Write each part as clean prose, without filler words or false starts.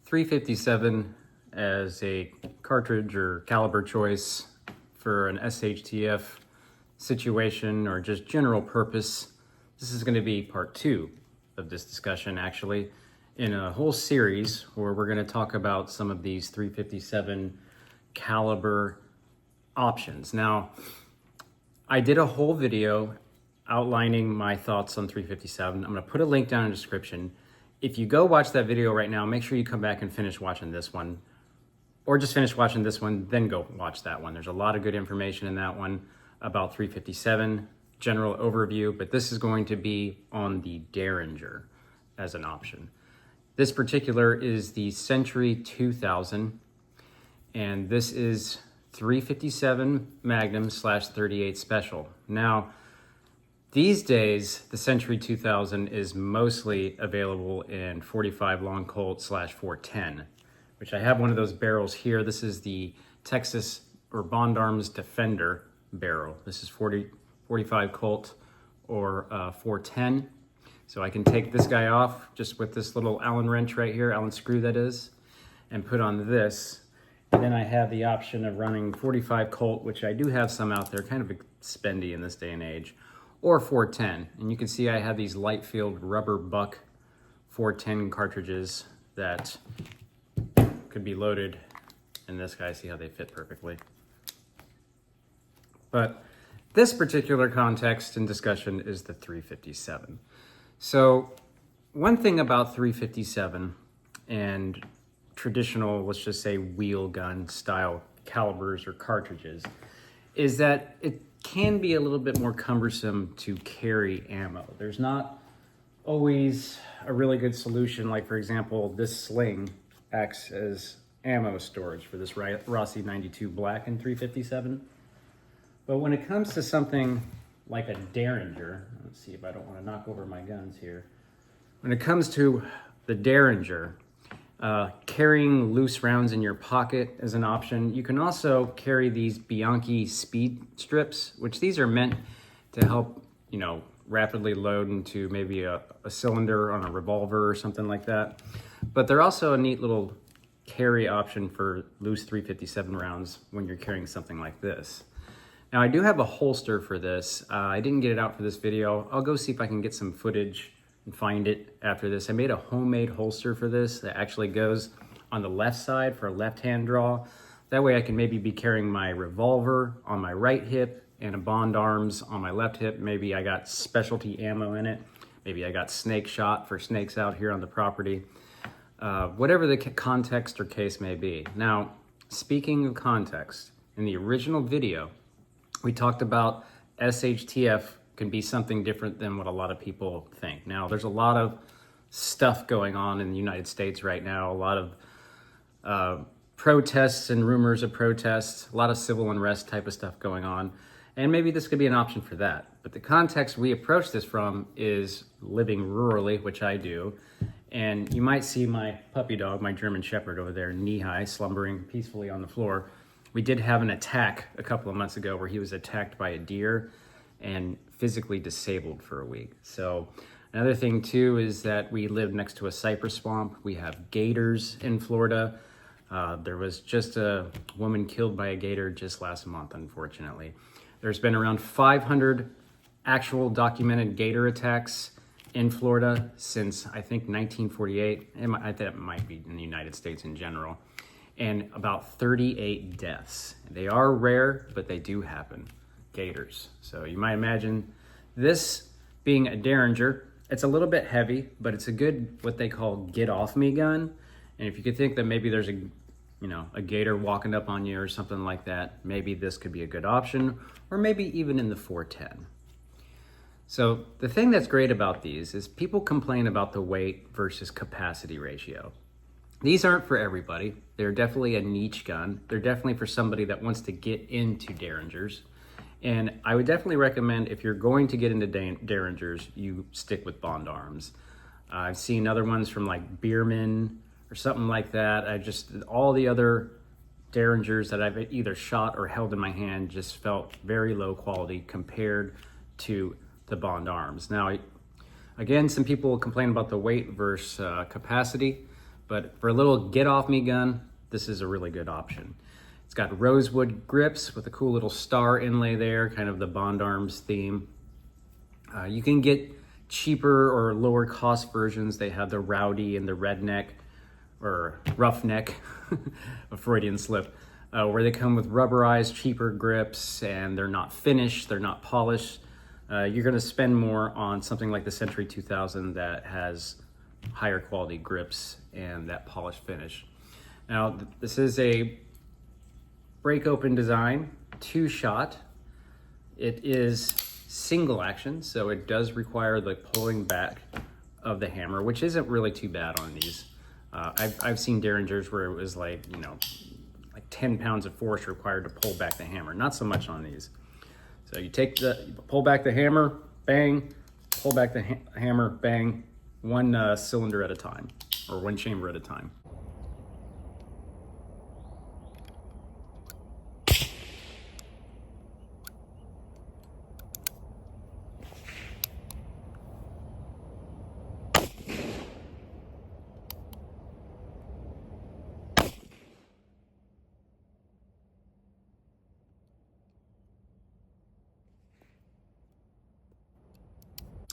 357 as a cartridge or caliber choice for an SHTF situation or just general purpose. This is going to be part 2 of this discussion, actually, in a whole series where we're going to talk about some of these 357 caliber options. Now, I did a whole video outlining my thoughts on 357. I'm going to put a link down in the description. If you go watch that video right now, make sure you come back and finish watching this one, or just finish watching this one, then go watch that one. There's a lot of good information in that one about 357, general overview, but this is going to be on the Derringer as an option. This particular is the Century 2000, and this is 357 Magnum /38 Special. Now, these days, the Century 2000 is mostly available in 45 Long Colt /410, which I have one of those barrels here. This is the Texas or Bond Arms Defender barrel. This is 45 Colt or 410. So I can take this guy off just with this little Allen wrench right here, Allen screw that is, and put on this. And then I have the option of running 45 Colt, which I do have some out there, kind of spendy in this day and age, or 410. And you can see I have these light field rubber buck 410 cartridges that could be loaded in this guy. See how they fit perfectly. But this particular context and discussion is the 357. So one thing about 357 and traditional, let's just say wheel gun style calibers or cartridges, is that it can be a little bit more cumbersome to carry ammo. There's not always a really good solution. Like, for example, this sling acts as ammo storage for this Rossi 92 Black and 357. But when it comes to something like a Derringer, let's see if I don't want to knock over my guns here. When it comes to the Derringer, carrying loose rounds in your pocket is an option. You can also carry these Bianchi speed strips, which these are meant to help, rapidly load into maybe a cylinder on a revolver or something like that. But they're also a neat little carry option for loose 357 rounds when you're carrying something like this. Now, I do have a holster for this. I didn't get it out for this video. I'll go see if I can get some footage and find it after this. I made a homemade holster for this that actually goes on the left side for a left-hand draw. That way I can maybe be carrying my revolver on my right hip and a Bond Arms on my left hip. Maybe I got specialty ammo in it. Maybe I got snake shot for snakes out here on the property. Whatever the context or case may be. Now, speaking of context, in the original video, we talked about SHTF can be something different than what a lot of people think. Now, there's a lot of stuff going on in the United States right now, a lot of protests and rumors of protests, a lot of civil unrest type of stuff going on, and maybe this could be an option for that. But the context we approach this from is living rurally, which I do, and you might see my puppy dog, my German Shepherd over there, knee-high, slumbering peacefully on the floor. We did have an attack a couple of months ago where he was attacked by a deer and physically disabled for a week. So another thing too is that we live next to a cypress swamp. We have gators in Florida. There was just a woman killed by a gator just last month, unfortunately. There's been around 500 actual documented gator attacks in Florida since, I think, 1948. I think it might be in the United States in general. And about 38 deaths. They are rare, but they do happen. Gators. So you might imagine this being a Derringer. It's a little bit heavy, but it's a good, what they call, get off me gun. And if you could think that maybe there's a gator walking up on you or something like that, maybe this could be a good option, or maybe even in the 410. So the thing that's great about these is people complain about the weight versus capacity ratio. These aren't for everybody. They're definitely a niche gun. They're definitely for somebody that wants to get into Derringers. And I would definitely recommend, if you're going to get into Derringers, you stick with Bond Arms. I've seen other ones from like Bierman or something like that. All the other Derringers that I've either shot or held in my hand just felt very low quality compared to the Bond Arms. Now, again, some people complain about the weight versus capacity, But for a little get-off-me gun, this is a really good option. It's got rosewood grips with a cool little star inlay there, kind of the Bond Arms theme. You can get cheaper or lower cost versions. They have the Rowdy and the Redneck, or Roughneck, a Freudian slip, where they come with rubberized, cheaper grips, and they're not finished, they're not polished. You're gonna spend more on something like the Century 2000 that has higher quality grips and that polished finish. Now, this is a break open design, 2-shot. It is single action, so it does require the pulling back of the hammer, which isn't really too bad on these. I've seen Derringers where it was like 10 pounds of force required to pull back the hammer. Not so much on these. So you pull back the hammer, bang, pull back the hammer, bang, one cylinder at a time, or one chamber at a time.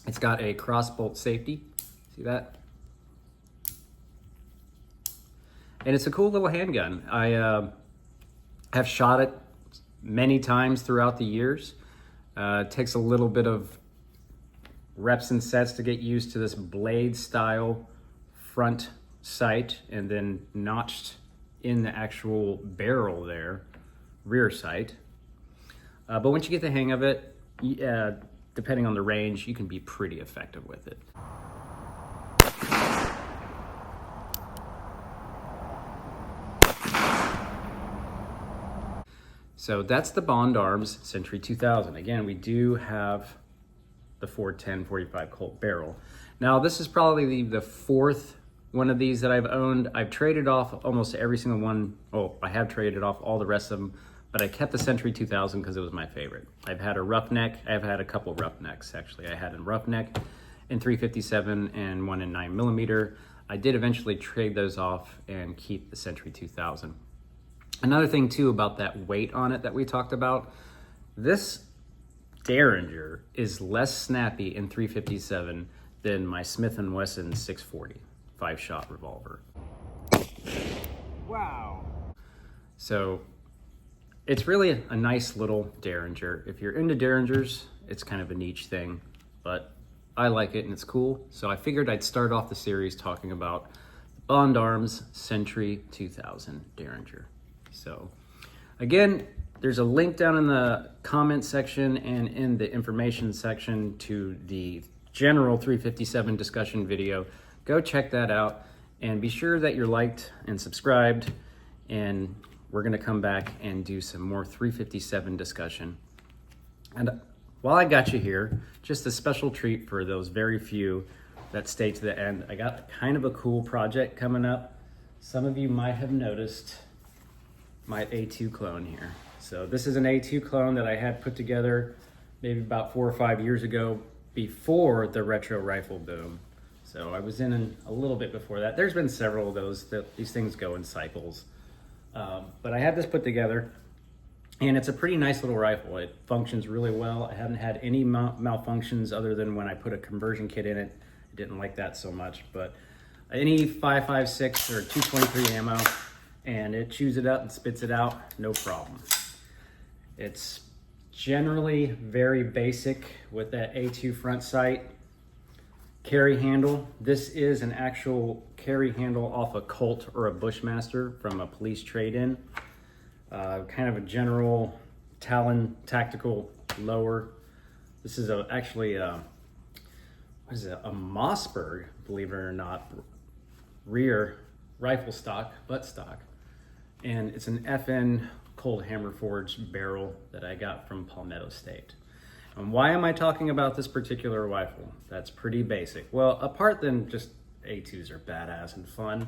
It's got a cross bolt safety, see that? And it's a cool little handgun. I have shot it many times throughout the years. It takes a little bit of reps and sets to get used to this blade style front sight, and then notched in the actual barrel there, rear sight. But once you get the hang of it, depending on the range, you can be pretty effective with it. So that's the Bond Arms Century 2000. Again, we do have the 410 45 Colt barrel. Now, this is probably the fourth one of these that I've owned. I've traded off almost every single one. Oh, I have traded off all the rest of them, but I kept the Century 2000 because it was my favorite. I've had a Roughneck. I've had a couple Roughnecks, actually. I had a Roughneck in 357 and one in 9mm. I did eventually trade those off and keep the Century 2000. Another thing, too, about that weight on it that we talked about, this Derringer is less snappy in 357 than my Smith & Wesson 640 5-shot revolver. Wow. So it's really a nice little Derringer. If you're into Derringers, it's kind of a niche thing, but I like it and it's cool. So I figured I'd start off the series talking about Bond Arms Century 2000 Derringer. So again, there's a link down in the comment section and in the information section to the general 357 discussion video. Go check that out and be sure that you're liked and subscribed, and we're gonna come back and do some more 357 discussion. And while I got you here, just a special treat for those very few that stay to the end. I got kind of a cool project coming up. Some of you might have noticed my A2 clone here. So this is an A2 clone that I had put together maybe about 4 or 5 years ago, before the retro rifle boom. So I was in a little bit before that. There's been several of those, these things go in cycles. But I had this put together, and it's a pretty nice little rifle. It functions really well. I haven't had any malfunctions other than when I put a conversion kit in it. I didn't like that so much, but any 5.56 or 223 ammo, and it chews it up and spits it out, no problem. It's generally very basic with that A2 front sight. Carry handle. This is an actual carry handle off a Colt or a Bushmaster from a police trade-in. Kind of a general Talon tactical lower. This is actually a Mossberg, believe it or not, rear rifle stock, butt stock. And it's an FN cold hammer forged barrel that I got from Palmetto State. And why am I talking about this particular rifle? That's pretty basic. Well, apart than just A2s are badass and fun,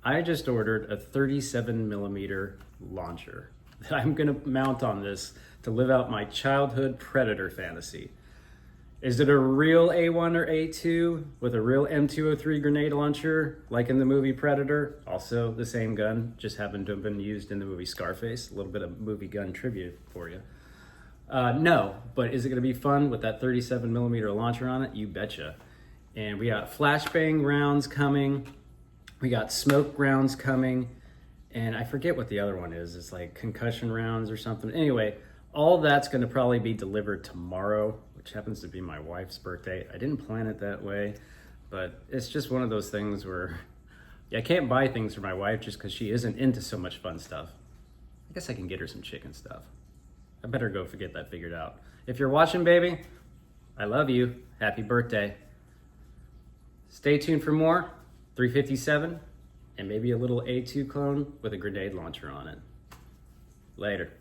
I just ordered a 37mm launcher that I'm gonna mount on this to live out my childhood Predator fantasy. Is it a real A1 or A2 with a real M203 grenade launcher, like in the movie Predator? Also the same gun, just happened to have been used in the movie Scarface. A little bit of movie gun trivia for you. No, but is it gonna be fun with that 37 millimeter launcher on it? You betcha. And we got flashbang rounds coming. We got smoke rounds coming. And I forget what the other one is. It's like concussion rounds or something. Anyway, all that's gonna probably be delivered tomorrow, which happens to be my wife's birthday. I didn't plan it that way, but it's just one of those things where I can't buy things for my wife just because she isn't into so much fun stuff. I guess I can get her some chicken stuff. I better go get that figured out. If you're watching, baby, I love you. Happy birthday. Stay tuned for more 357 and maybe a little A2 clone with a grenade launcher on it. Later.